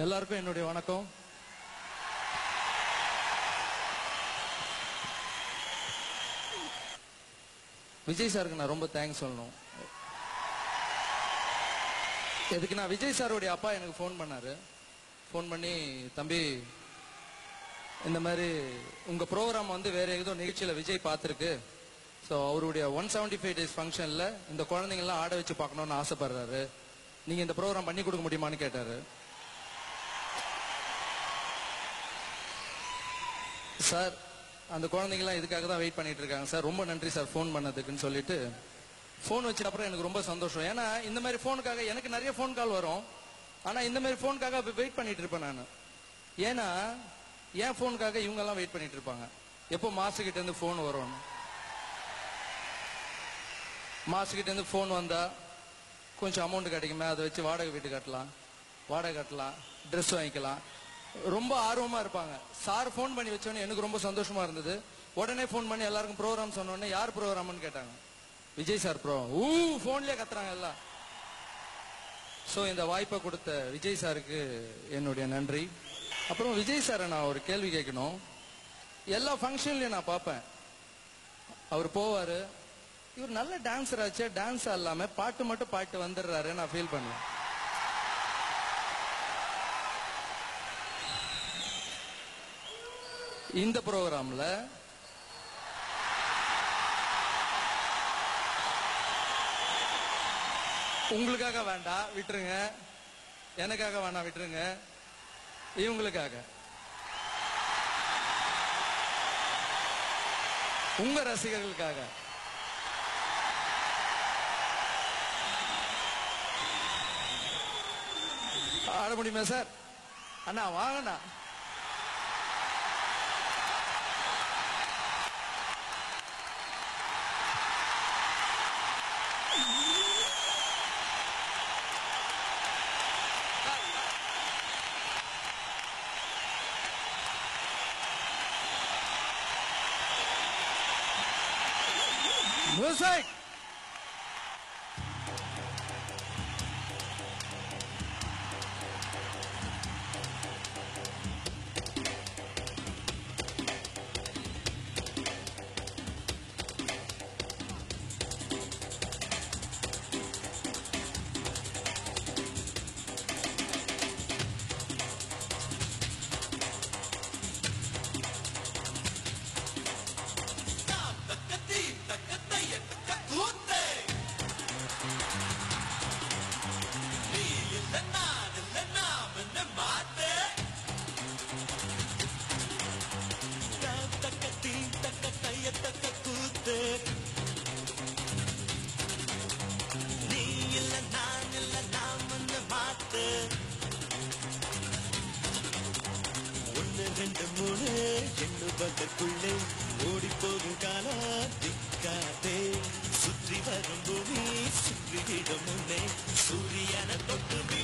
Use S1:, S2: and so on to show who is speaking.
S1: எல்லாருக்கும் என்னுடைய வணக்கம். விஜய் சாருக்கு நான் ரொம்ப தேங்க்ஸ் சொல்லணும். எதுக்கு நான் விஜய் சாருடைய அப்பா எனக்கு ஃபோன் பண்ணாரு. ஃபோன் பண்ணி, தம்பி இந்த மாதிரி உங்க ப்ரோக்ராம் வந்து வேற ஏதோ நிகழ்ச்சியில விஜய் பார்த்துருக்கு. ஸோ அவருடைய 175 days ஃபங்க்ஷன்ல இந்த குழந்தைங்கள்லாம் ஆட வச்சு பார்க்கணும்னு ஆசைப்படுறாரு. நீங்க இந்த ப்ரோக்ராம் பண்ணி கொடுக்க முடியுமான்னு கேட்டாரு. சார் அந்த குழந்தைங்கலாம் இதுக்காக தான் வெயிட் பண்ணிட்டு இருக்காங்க சார், ரொம்ப நன்றி சார் ஃபோன் பண்ணதுக்குன்னு சொல்லிட்டு ஃபோன் வச்ச அப்புறம் எனக்கு ரொம்ப சந்தோஷம். ஏன்னா இந்த மாதிரி ஃபோனுக்காக எனக்கு நிறைய ஃபோன் கால் வரும். ஆனா இந்த மாதிரி ஃபோனுக்காக வெயிட் பண்ணிட்டு இருப்பேன் நான். ஏன்னா என் ஃபோனுக்காக இவங்க எல்லாம் வெயிட் பண்ணிட்டு இருப்பாங்க. எப்போ மாசுகிட்ட இருந்து ஃபோன் வரும், மாசுகிட்ட இருந்து ஃபோன் வந்தா கொஞ்சம் அமௌண்ட் கிடைக்குமே, அதை வச்சு வாடகை வீட்டு கட்டலாம், ட்ரெஸ் வாங்கிக்கலாம், ரொம்ப ஆர்வமா இருப்பாங்க. சார் ஃபோன் பண்ணி வச்சோன்னே எனக்கு ரொம்ப சந்தோஷமா இருந்தது. உடனே ஃபோன் பண்ணி எல்லாருக்கும் ப்ரோக்ராம் சொன்னோடனே யார் ப்ரோக்ராம்னு கேட்டாங்க. Vijay sir program. ஃபோன்லயே கத்துறாங்க எல்லாம். ஸோ இந்த வாய்ப்பை கொடுத்த விஜய் சாருக்கு என்னுடைய நன்றி. அப்புறம் விஜய் சாரை நான் ஒரு கேள்வி கேட்கணும். எல்லா ஃபங்க்ஷன்லயும் நான் பார்ப்பேன், அவர் போவாரு, இவர் நல்ல டான்ஸர் ஆச்சு, டான்ஸ் இல்லாம பாட்டு மட்டும் பாட்டு வந்துடுறாரு நான் ஃபீல் பண்ணுவேன். இந்த ப்ரோக்ராம்ல உங்களுக்காக வேண்டாம் விட்டுருங்க, எனக்காக வேண்டாம் விட்டுருங்க, இவங்களுக்காக, உங்க ரசிகர்களுக்காக ஆட முடியுமா சார்? அண்ணா வாங்கண்ணா. Music! நீ இல்ல நான் இல்ல நாம் வந்து மாத்து. 1 2 3 எண்ணுவதற்குள்ளே ஓடி போகும் காலம் திக்காதே. சுற்றி வரும் பூமி சுற்றிவிடும் முன்னே சூரியனை தொட்டு